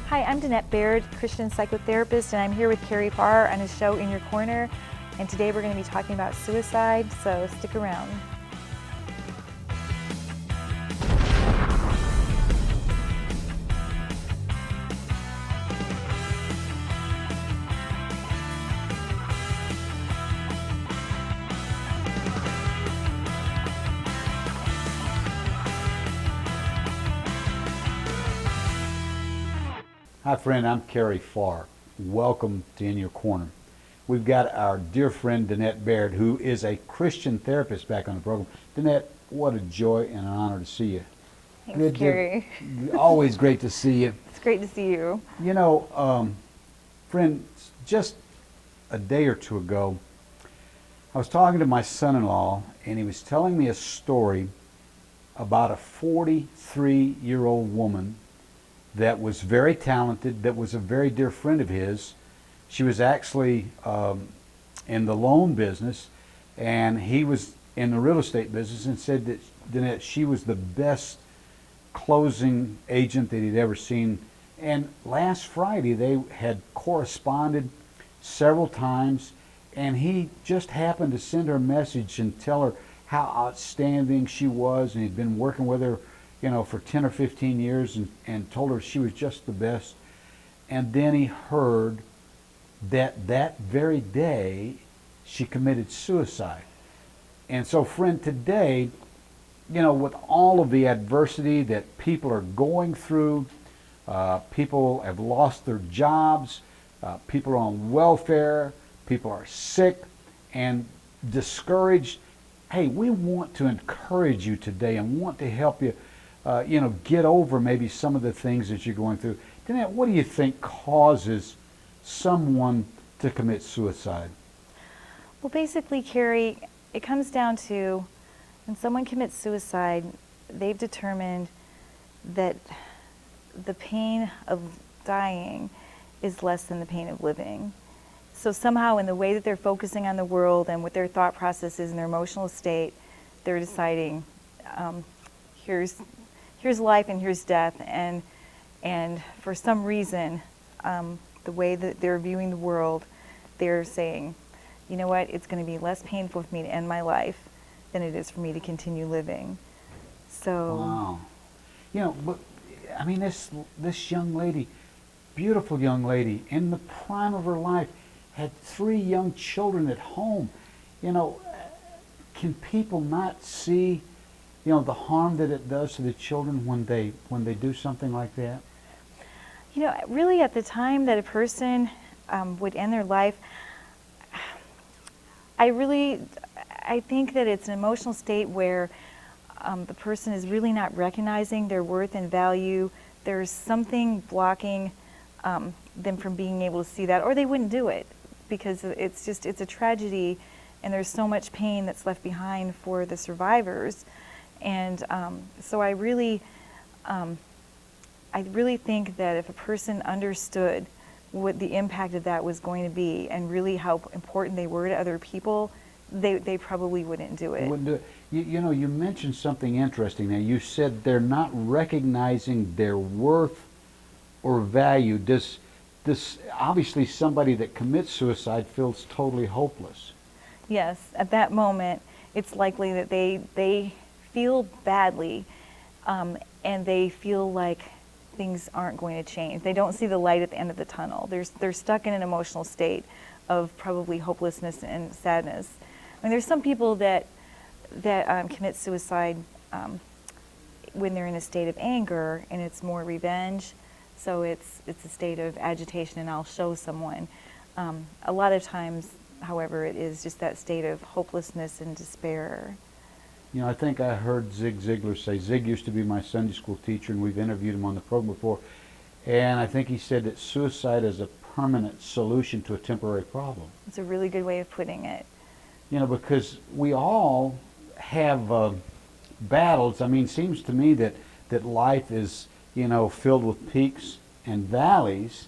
Hi, I'm Danette Baird, Christian psychotherapist, and I'm here with Carrie Farr on his show In Your Corner. And today we're going to be talking about suicide, so stick around. Hi friend, I'm Carrie Farr. Welcome to In Your Corner. We've got our dear friend Danette Baird, who is a Christian therapist, back on the program. Danette, what a joy and an honor to see you. Thanks, Carrie. Always great to see you. It's great to see you. You know, friend, just a day or two ago, I was talking to my son-in-law, and he was telling me a story about a 43-year-old woman that was very talented, that was a very dear friend of his. She was actually in the loan business, and he was in the real estate business, and said that she was the best closing agent that he'd ever seen. And last Friday they had corresponded several times, and he just happened to send her a message and tell her how outstanding she was, and he'd been working with her, you know, for 10 or 15 years, and told her she was just the best. And then he heard that that very day she committed suicide. And so, friend, today, you know, with all of the adversity that people are going through, people have lost their jobs, people are on welfare, people are sick and discouraged. Hey, we want to encourage you today and want to help you get over maybe some of the things that you're going through. Danette, what do you think causes someone to commit suicide? Well, basically, Carrie, it comes down to when someone commits suicide, they've determined that the pain of dying is less than the pain of living. So somehow in the way that they're focusing on the world and what their thought process is and their emotional state, they're deciding, here's life and here's death, and for some reason, the way that they're viewing the world, they're saying, you know what, it's going to be less painful for me to end my life than it is for me to continue living. So, wow. You know, but I mean, this young lady, beautiful young lady, in the prime of her life, had 3 young children at home. You know, can people not see, you know, the harm that it does to the children when they do something like that? you know, really at the time that a person would end their life, I think that it's an emotional state where the person is really not recognizing their worth and value. There's something blocking them from being able to see that, or they wouldn't do it, because it's a tragedy, and there's so much pain that's left behind for the survivors. And so I really think that if a person understood what the impact of that was going to be, and really how important they were to other people, they probably wouldn't do it. Wouldn't do it. You know, you mentioned something interesting there. You said they're not recognizing their worth or value. This obviously, somebody that commits suicide feels totally hopeless. Yes, at that moment, it's likely that they feel badly, and they feel like things aren't going to change. They don't see the light at the end of the tunnel. They're stuck in an emotional state of probably hopelessness and sadness. I mean, there's some people that commit suicide when they're in a state of anger, and it's more revenge. So it's a state of agitation, and I'll show someone. A lot of times, however, it is just that state of hopelessness and despair. You know, I think I heard Zig Ziglar say, Zig used to be my Sunday school teacher, and we've interviewed him on the program before, and I think he said that suicide is a permanent solution to a temporary problem. It's a really good way of putting it. You know, because we all have battles. I mean, it seems to me that life is, you know, filled with peaks and valleys,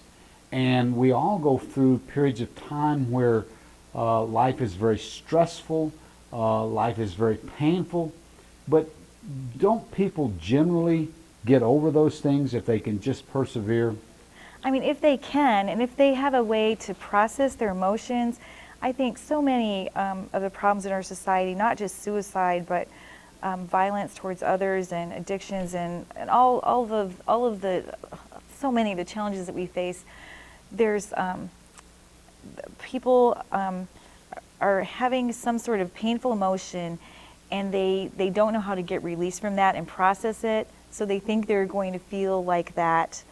and we all go through periods of time where life is very stressful, life is very painful, but don't people generally get over those things if they can just persevere? I mean, if they can, and if they have a way to process their emotions, I think so many of the problems in our society, not just suicide, but violence towards others and addictions and all of the so many of the challenges that we face, there's people are having some sort of painful emotion, and they don't know how to get released from that and process it, so they think they're going to feel like that,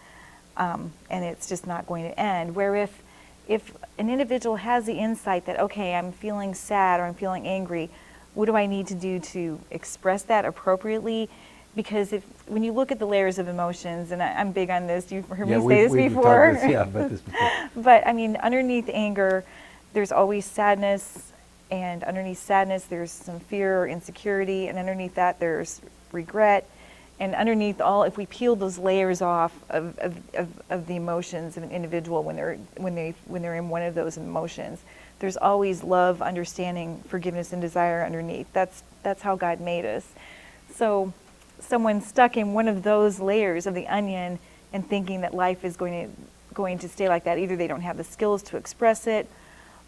and it's just not going to end. Where if an individual has the insight that, okay, I'm feeling sad or I'm feeling angry, what do I need to do to express that appropriately? Because when you look at the layers of emotions, and I'm big on this, you've heard me say this before. About this before. But I mean, underneath anger, there's always sadness, and underneath sadness, there's some fear or insecurity, and underneath that, there's regret, and underneath all, if we peel those layers off of the emotions of an individual when they're in one of those emotions, there's always love, understanding, forgiveness, and desire underneath. That's how God made us. So someone stuck in one of those layers of the onion and thinking that life is going to stay like that, either they don't have the skills to express it,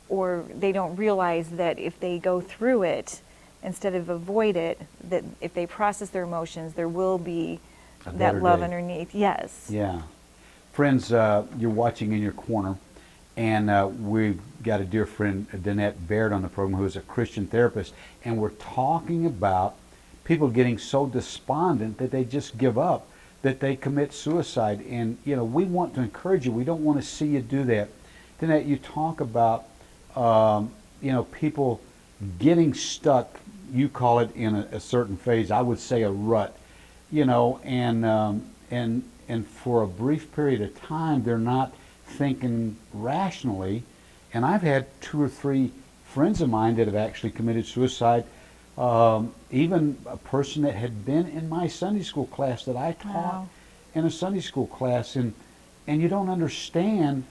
or they don't realize that if they go through it instead of avoid it, that if they process their emotions, there will be that love underneath. Yes. Yeah. Friends, you're watching In Your Corner, and we've got a dear friend, Danette Baird, on the program, who is a Christian therapist, and we're talking about people getting so despondent that they just give up, that they commit suicide. And, you know, we want to encourage you. We don't want to see you do that. Danette, you talk about, you know, people getting stuck, you call it, in a certain phase. I would say a rut, you know, and for a brief period of time, they're not thinking rationally. And I've had 2 or 3 friends of mine that have actually committed suicide. Even a person that had been in my Sunday school class that I taught. Wow. In a Sunday school class, and you don't understand.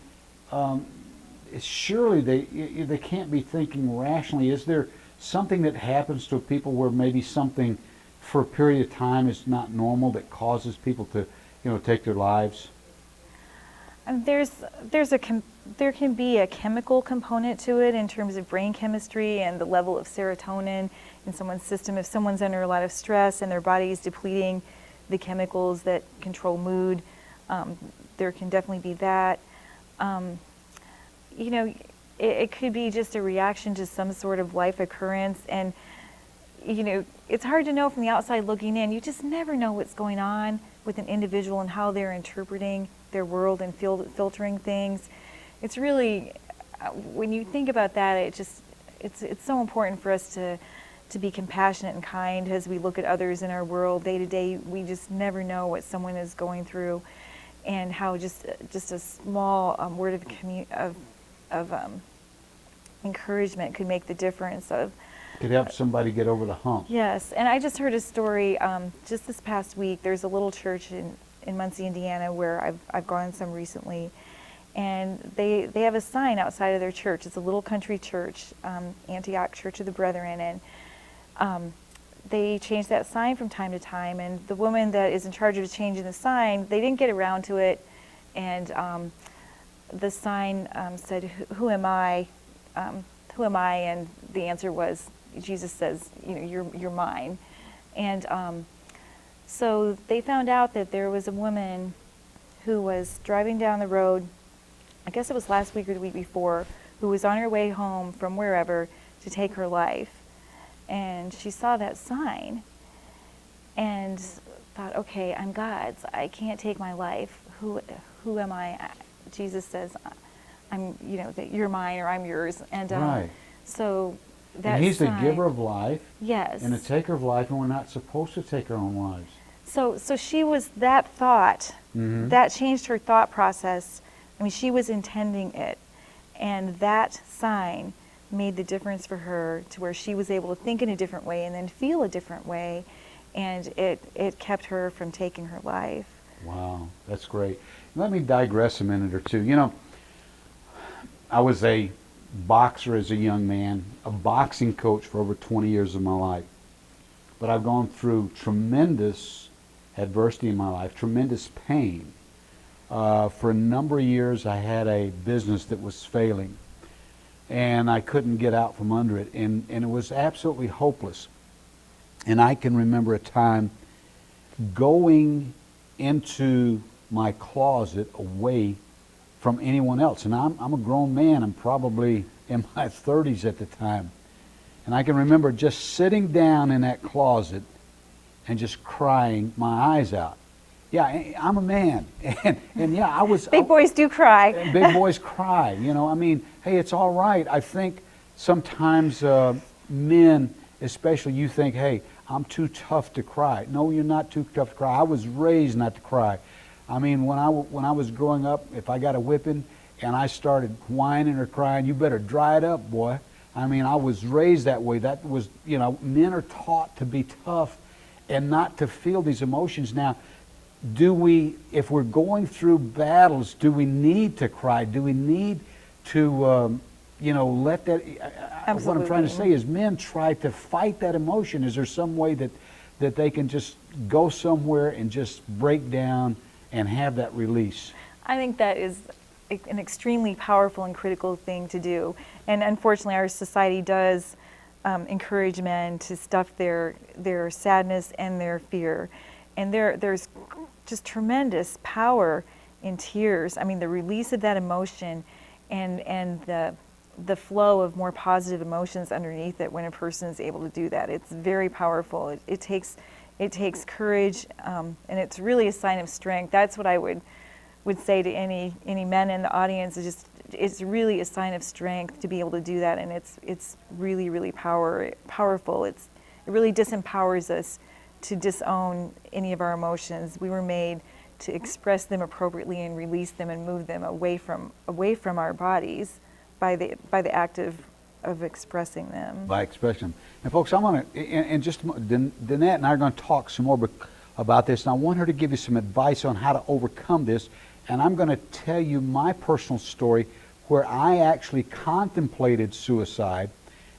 Surely they can't be thinking rationally. Is there something that happens to people where maybe something for a period of time is not normal that causes people to, you know, take their lives? And there can be a chemical component to it in terms of brain chemistry and the level of serotonin in someone's system. If someone's under a lot of stress and their body is depleting the chemicals that control mood, there can definitely be that. You know, it could be just a reaction to some sort of life occurrence, and you know, it's hard to know from the outside looking in. You just never know what's going on with an individual and how they're interpreting their world and filtering things. It's really, when you think about that, it's so important for us to be compassionate and kind as we look at others in our world day to day. We just never know what someone is going through, and how just a small word of encouragement could make the difference. Could help somebody get over the hump. Yes, and I just heard a story just this past week. There's a little church in Muncie, Indiana, where I've gone some recently, and they have a sign outside of their church. It's a little country church, Antioch Church of the Brethren, and they change that sign from time to time. And the woman that is in charge of changing the sign, they didn't get around to it, and the sign said, "Who am I? Who am I?" And the answer was, Jesus says, you know, you're mine. And so they found out that there was a woman who was driving down the road, I guess it was last week or the week before, who was on her way home from wherever to take her life. And she saw that sign and thought, okay, I'm God's. I can't take my life. Who am I? Jesus says, I'm, you know, that you're mine or I'm yours. And right. So that and he's sign, the giver of life. Yes. And the taker of life, and we're not supposed to take our own lives. So she was, that thought, that changed her thought process. I mean, she was intending it. And that sign made the difference for her to where she was able to think in a different way and then feel a different way. And it kept her from taking her life. Wow, that's great. Let me digress a minute or two. You know, I was a boxer as a young man, a boxing coach for over 20 years of my life. But I've gone through tremendous adversity in my life, tremendous pain. For a number of years, I had a business that was failing, and I couldn't get out from under it, and it was absolutely hopeless. And I can remember a time going into my closet away from anyone else. And I'm a grown man. I'm probably in my 30s at the time. And I can remember just sitting down in that closet and just crying my eyes out. Yeah, I'm a man. And yeah, I was... Big boys do cry. Big boys cry. You know, I mean, hey, it's all right. I think sometimes men, especially, you think, hey, I'm too tough to cry. No, you're not too tough to cry. I was raised not to cry. I mean, when I was growing up, if I got a whipping and I started whining or crying, you better dry it up, boy. I mean, I was raised that way. That was, you know, men are taught to be tough and not to feel these emotions. Now, do we, if we're going through battles, do we need to cry? Do we need to, you know, let that... Absolutely. What I'm trying to say is men try to fight that emotion. Is there some way that they can just go somewhere and just break down and have that release? I think that is an extremely powerful and critical thing to do. And unfortunately, our society does encourage men to stuff their sadness and their fear. And there's just tremendous power in tears. I mean, the release of that emotion and the flow of more positive emotions underneath it when a person is able to do that. It's very powerful. It takes courage, and it's really a sign of strength. That's what I would say to any men in the audience. It's really a sign of strength to be able to do that, and it's really, really powerful. It really disempowers us to disown any of our emotions. We were made to express them appropriately and release them and move them away from our bodies by the act of expressing them. By expressing them. And folks, I'm going to, and just Danette and I are going to talk some more about this, and I want her to give you some advice on how to overcome this. And I'm going to tell you my personal story where I actually contemplated suicide.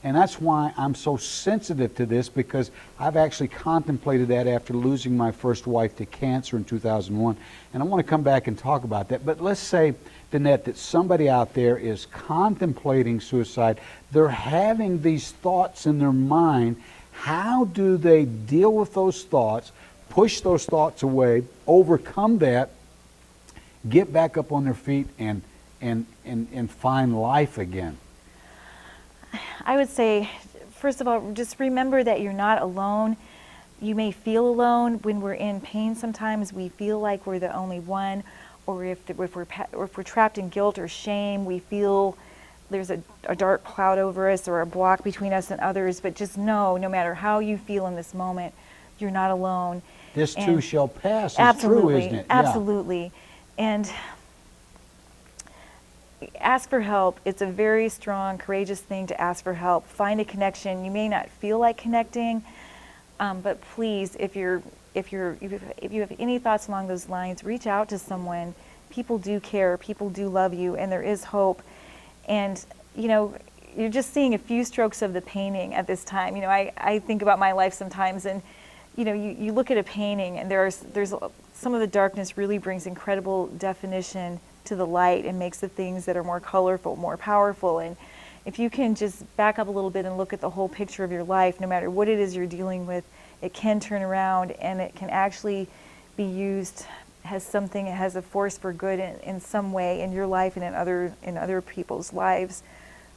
And that's why I'm so sensitive to this, because I've actually contemplated that after losing my first wife to cancer in 2001. And I want to come back and talk about that. But let's say, Danette, that somebody out there is contemplating suicide. They're having these thoughts in their mind. How do they deal with those thoughts, push those thoughts away, overcome that, get back up on their feet, and find life again? I would say, first of all, just remember that you're not alone. You may feel alone when we're in pain. Sometimes we feel like we're the only one, or if we're trapped in guilt or shame, we feel there's a dark cloud over us or a block between us and others. But just know, no matter how you feel in this moment, you're not alone. This too shall pass. It's Absolutely, true, isn't it? absolutely. Yeah. And ask for help. It's a very strong, courageous thing to ask for help. Find a connection. You may not feel like connecting, but please, if you have any thoughts along those lines, reach out to someone. People do care. People do love you, and there is hope. And you know, you're just seeing a few strokes of the painting at this time. You know, I think about my life sometimes, and you know, you look at a painting, and there's some of the darkness really brings incredible definition to the light and makes the things that are more colorful, more powerful. And if you can just back up a little bit and look at the whole picture of your life, no matter what it is you're dealing with, it can turn around, and it can actually be used as a force for good in some way in your life and in other people's lives.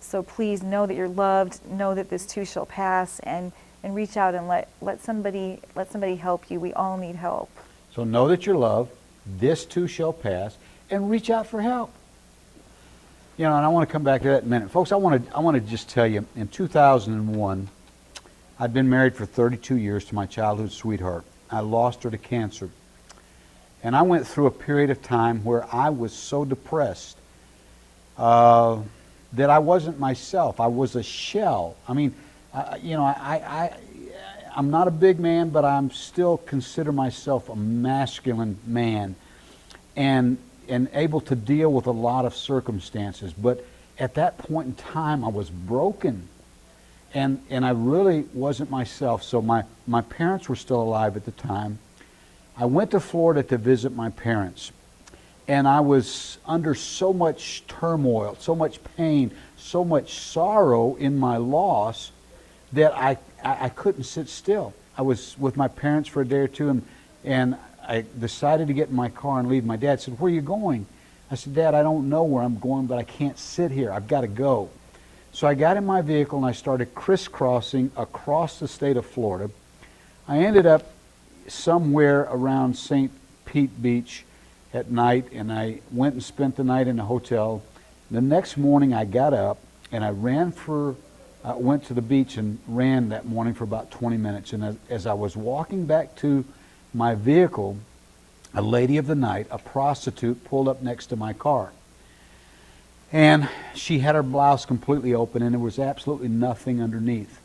So please know that you're loved, know that this too shall pass, and reach out and let somebody help you. We all need help. So know that you're loved, this too shall pass, and reach out for help. You know, and I want to come back to that in a minute. Folks, I want to just tell you, in 2001, I'd been married for 32 years to my childhood sweetheart. I lost her to cancer. And I went through a period of time where I was so depressed that I wasn't myself. I was a shell. I mean, you know, I'm not a big man, but I'm still consider myself a masculine man, and able to deal with a lot of circumstances. But at that point in time, I was broken, and I really wasn't myself. So my parents were still alive at the time. I went to Florida to visit my parents, and I was under so much turmoil, so much pain, so much sorrow in my loss that I couldn't sit still. I was with my parents for a day or two, and I decided to get in my car and leave. My dad said, "Where are you going?" I said, "Dad, I don't know where I'm going, but I can't sit here. I've got to go." So I got in my vehicle and I started crisscrossing across the state of Florida. I ended up somewhere around St. Pete Beach at night, and I went and spent the night in a hotel. The next morning I got up and I went to the beach and ran that morning for about 20 minutes. And as I was walking back to my vehicle, a lady of the night, a prostitute, pulled up next to my car. And she had her blouse completely open and there was absolutely nothing underneath.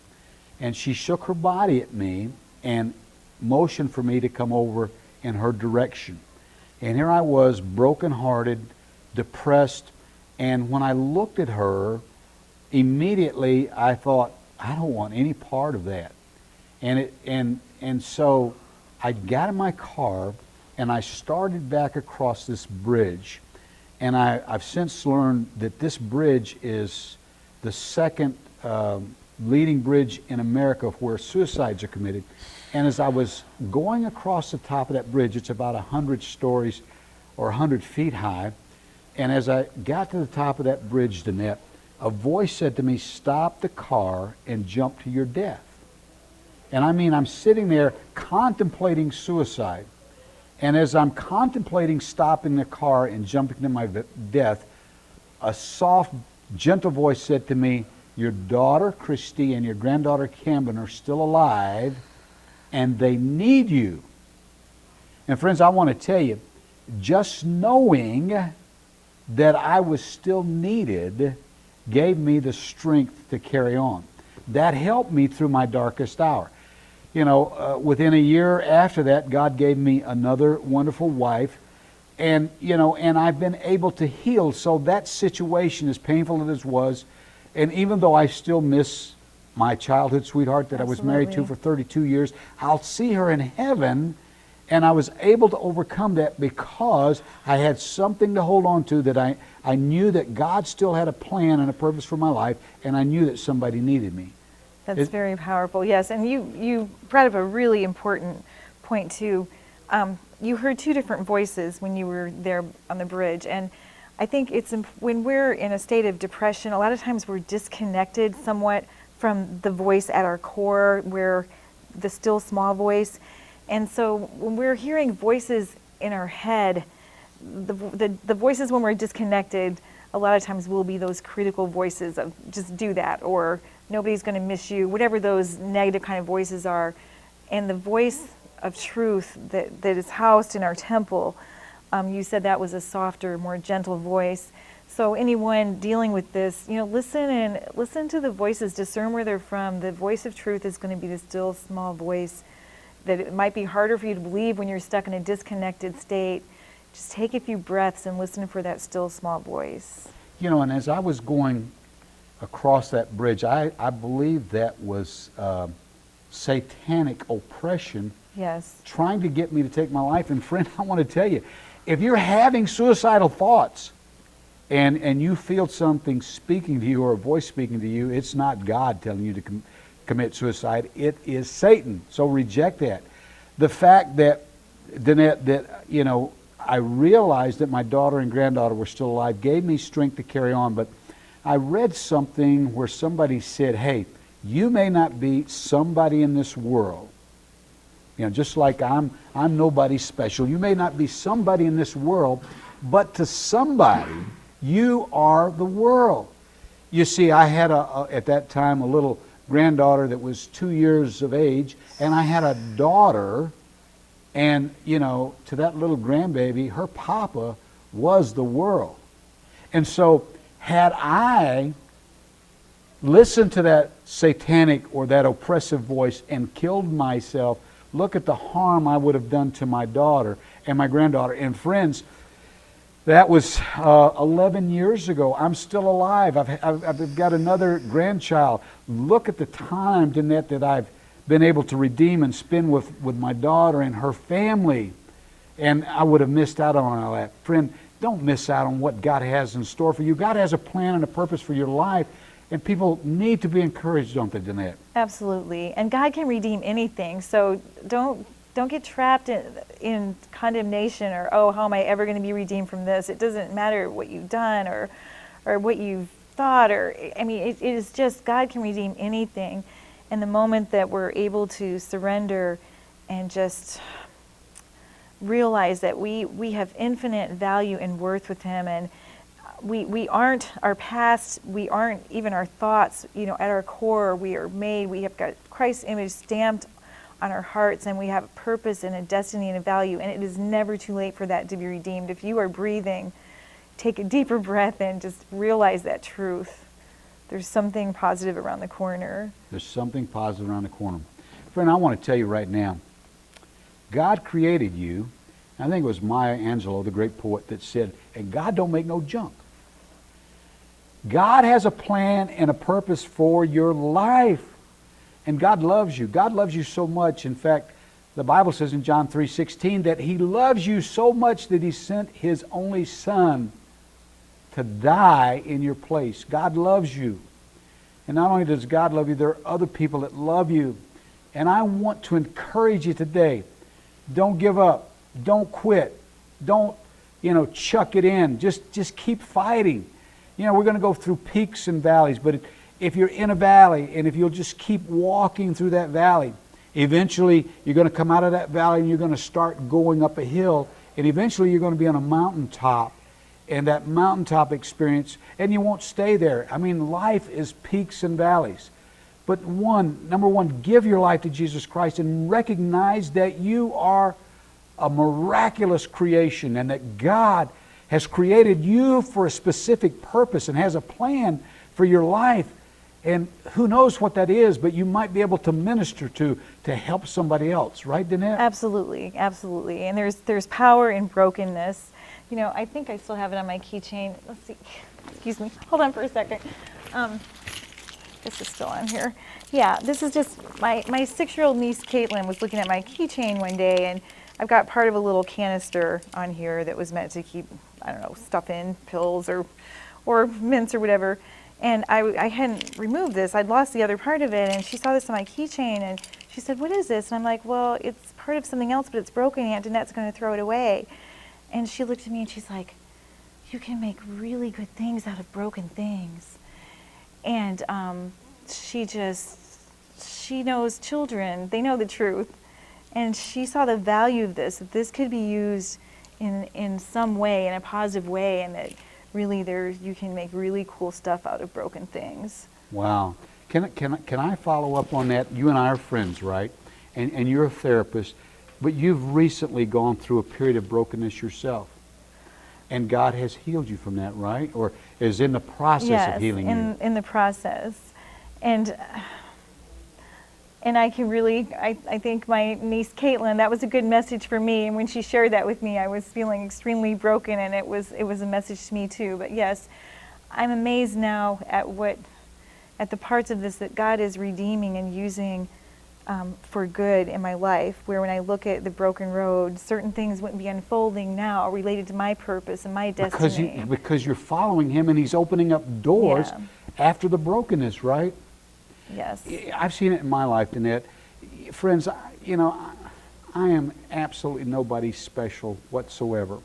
And she shook her body at me and motioned for me to come over in her direction. And here I was, brokenhearted, depressed, and when I looked at her, immediately I thought, I don't want any part of that. And so I got in my car and I started back across this bridge. And I've since learned that this bridge is the second leading bridge in America where suicides are committed. And as I was going across the top of that bridge, it's about 100 stories or 100 feet high. And as I got to the top of that bridge, Danette, a voice said to me, "Stop the car and jump to your death." And I mean, I'm sitting there contemplating suicide. And as I'm contemplating stopping the car and jumping to my death, a soft, gentle voice said to me, "Your daughter, Christy, and your granddaughter, Camden, are still alive, and they need you." And friends, I want to tell you, just knowing that I was still needed gave me the strength to carry on. That helped me through my darkest hour. You know, within a year after that, God gave me another wonderful wife, and I've been able to heal. So that situation, as painful as it was, and even though I still miss my childhood sweetheart that I was married to for 32 years, I'll see her in heaven, and I was able to overcome that because I had something to hold on to, that I knew that God still had a plan and a purpose for my life, and I knew that somebody needed me. That's very powerful, yes. And you brought up a really important point too. You heard two different voices when you were there on the bridge. And I think it's when we're in a state of depression, a lot of times we're disconnected somewhat from the voice at our core, where the still small voice. And so when we're hearing voices in our head, the voices when we're disconnected, a lot of times will be those critical voices of just do that, or nobody's going to miss you, whatever those negative kind of voices are. And the voice of truth that is housed in our temple, you said that was a softer, more gentle voice. So anyone dealing with this, listen to the voices, discern where they're from. The voice of truth is going to be the still small voice that it might be harder for you to believe when you're stuck in a disconnected state. Just take a few breaths and listen for that still small voice. And as I was going across that bridge, I believe that was satanic oppression, yes, trying to get me to take my life. And friend, I want to tell you, if you're having suicidal thoughts and you feel something speaking to you, or a voice speaking to you, it's not God telling you to commit suicide. It is Satan. So reject that. The fact that, Danette, that I realized that my daughter and granddaughter were still alive gave me strength to carry on. But I read something where somebody said, "Hey, you may not be somebody in this world. Just like I'm nobody special. You may not be somebody in this world, but to somebody, you are the world." You see, I had at that time a little granddaughter that was 2 years of age, and I had a daughter, and to that little grandbaby, her papa was the world. And so had I listened to that satanic or that oppressive voice and killed myself, look at the harm I would have done to my daughter and my granddaughter. And friends, that was 11 years ago. I'm still alive. I've got another grandchild. Look at the time, Danette, that I've been able to redeem and spend with my daughter and her family. And I would have missed out on all that. Friend, don't miss out on what God has in store for you. God has a plan and a purpose for your life, and people need to be encouraged, don't they, Danette? Absolutely. And God can redeem anything. So don't get trapped in condemnation or, oh, how am I ever going to be redeemed from this? It doesn't matter what you've done or what you've thought, or I mean, it is just God can redeem anything. And the moment that we're able to surrender and just realize that we have infinite value and worth with Him, and we aren't our past, we aren't even our thoughts. You know, at our core, we are made. We have got Christ's image stamped on our hearts, and we have a purpose and a destiny and a value. And it is never too late for that to be redeemed. If you are breathing, take a deeper breath and just realize that truth. There's something positive around the corner. There's something positive around the corner. Friend, I want to tell you right now, God created you. I think it was Maya Angelou, the great poet, that said, and God don't make no junk. God has a plan and a purpose for your life. And God loves you. God loves you so much. In fact, the Bible says in John 3:16 that He loves you so much that He sent His only Son to die in your place. God loves you. And not only does God love you, there are other people that love you. And I want to encourage you today. Don't give up. Don't quit. Don't, chuck it in. Just keep fighting. We're going to go through peaks and valleys, but if you're in a valley and if you'll just keep walking through that valley, eventually you're going to come out of that valley and you're going to start going up a hill, and eventually you're going to be on a mountaintop. And that mountaintop experience, and you won't stay there. I mean, life is peaks and valleys. But number one, give your life to Jesus Christ and recognize that you are a miraculous creation and that God has created you for a specific purpose and has a plan for your life. And who knows what that is, but you might be able to minister to help somebody else. Right, Danette? Absolutely, absolutely. And there's power in brokenness. I think I still have it on my keychain. Let's see. Excuse me. Hold on for a second. This is still on here. Yeah, this is just my 6-year-old niece Caitlin was looking at my keychain one day, and I've got part of a little canister on here that was meant to keep, I don't know, stuff in, pills or mints or whatever. And I hadn't removed this. I'd lost the other part of it, and she saw this on my keychain, and she said, "What is this?" And I'm like, "Well, it's part of something else, but it's broken. Aunt Danette's going to throw it away." And she looked at me and she's like, "You can make really good things out of broken things." And she knows children. They know the truth. And she saw the value of this, that this could be used in some way, in a positive way, and that really you can make really cool stuff out of broken things. Wow. Can I follow up on that? You and I are friends, right? And you're a therapist. But you've recently gone through a period of brokenness yourself. And God has healed you from that, right? Or is in the process of healing you? Yes, in the process. And I can really, I think my niece Caitlin, that was a good message for me. And when she shared that with me, I was feeling extremely broken, and it was a message to me too. But yes, I'm amazed now at the parts of this that God is redeeming and using for good in my life, where when I look at the broken road, certain things wouldn't be unfolding now related to my purpose and my destiny. Because you're following Him, and He's opening up doors after the brokenness, right? Yes. I've seen it in my life, Danette. Friends, I am absolutely nobody special whatsoever.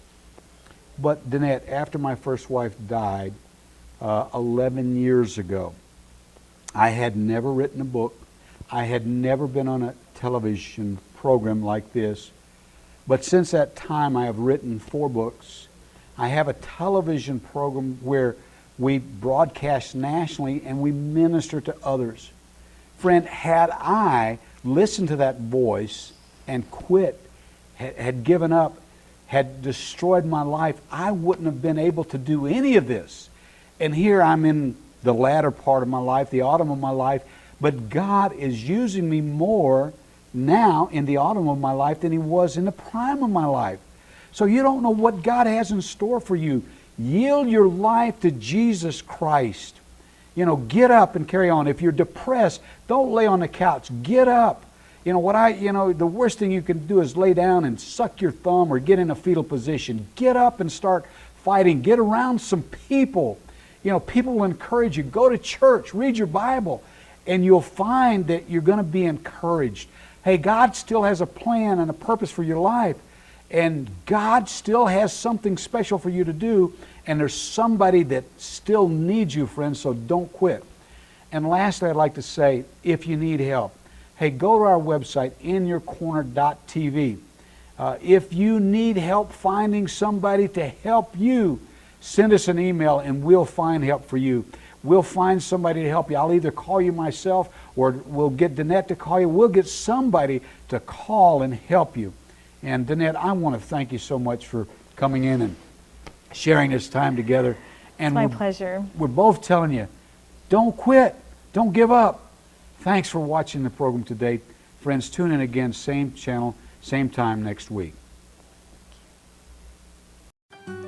But Danette, after my first wife died 11 years ago, I had never written a book. I had never been on a television program like this. But since that time, I have written 4 books. I have a television program where we broadcast nationally and we minister to others. Friend, had I listened to that voice and quit, had given up, had destroyed my life, I wouldn't have been able to do any of this. And here I'm in the latter part of my life, the autumn of my life, but God is using me more now in the autumn of my life than He was in the prime of my life. So you don't know what God has in store for you. Yield your life to Jesus Christ. Get up and carry on. If you're depressed, don't lay on the couch. Get up. The worst thing you can do is lay down and suck your thumb or get in a fetal position. Get up and start fighting. Get around some people. You know, people will encourage you. Go to church, read your Bible, and you'll find that you're going to be encouraged. Hey, God still has a plan and a purpose for your life, and God still has something special for you to do, and there's somebody that still needs you, friends, so don't quit. And lastly, I'd like to say, if you need help, hey, go to our website, inyourcorner.tv. If you need help finding somebody to help you, send us an email and we'll find help for you. We'll find somebody to help you. I'll either call you myself or we'll get Danette to call you. We'll get somebody to call and help you. And Danette, I want to thank you so much for coming in and sharing this time together. And It's my pleasure. We're both telling you, don't quit. Don't give up. Thanks for watching the program today. Friends, tune in again, same channel, same time next week.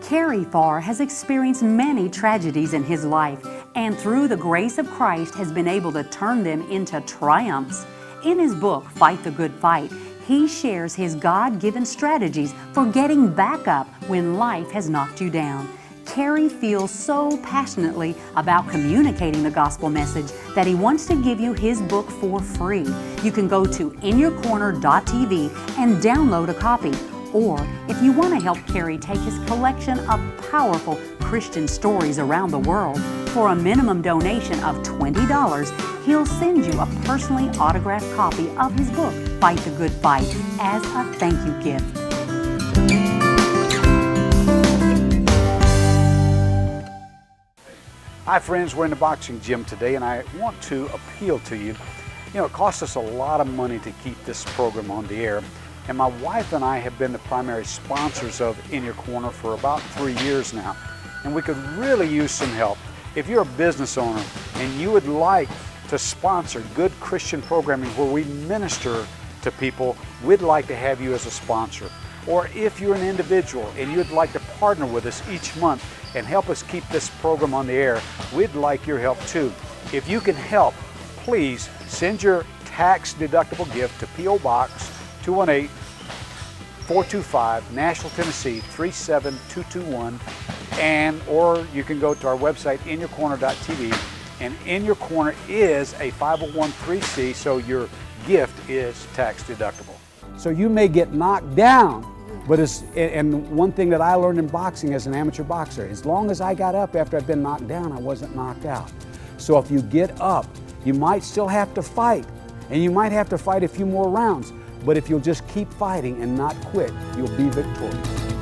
Kerry Farr has experienced many tragedies in his life, and through the grace of Christ has been able to turn them into triumphs. In his book, Fight the Good Fight, he shares his God-given strategies for getting back up when life has knocked you down. Kerry feels so passionately about communicating the gospel message that he wants to give you his book for free. You can go to inyourcorner.tv and download a copy. Or if you want to help Kerry take his collection of powerful Christian stories around the world, for a minimum donation of $20, he'll send you a personally autographed copy of his book, Fight the Good Fight, as a thank you gift. Hi friends, we're in the boxing gym today and I want to appeal to you. You know, it costs us a lot of money to keep this program on the air, and my wife and I have been the primary sponsors of In Your Corner for about 3 years now, and we could really use some help. If you're a business owner and you would like to sponsor good Christian programming where we minister to people, we'd like to have you as a sponsor. Or if you're an individual and you'd like to partner with us each month and help us keep this program on the air, we'd like your help too. If you can help, please send your tax-deductible gift to P.O. Box 218-425, Nashville, Tennessee 37221, or you can go to our website, inyourcorner.tv, and In Your Corner is a 501(c), so your gift is tax-deductible. So you may get knocked down, but and one thing that I learned in boxing as an amateur boxer, as long as I got up after I'd been knocked down, I wasn't knocked out. So if you get up, you might still have to fight, and you might have to fight a few more rounds, but if you'll just keep fighting and not quit, you'll be victorious.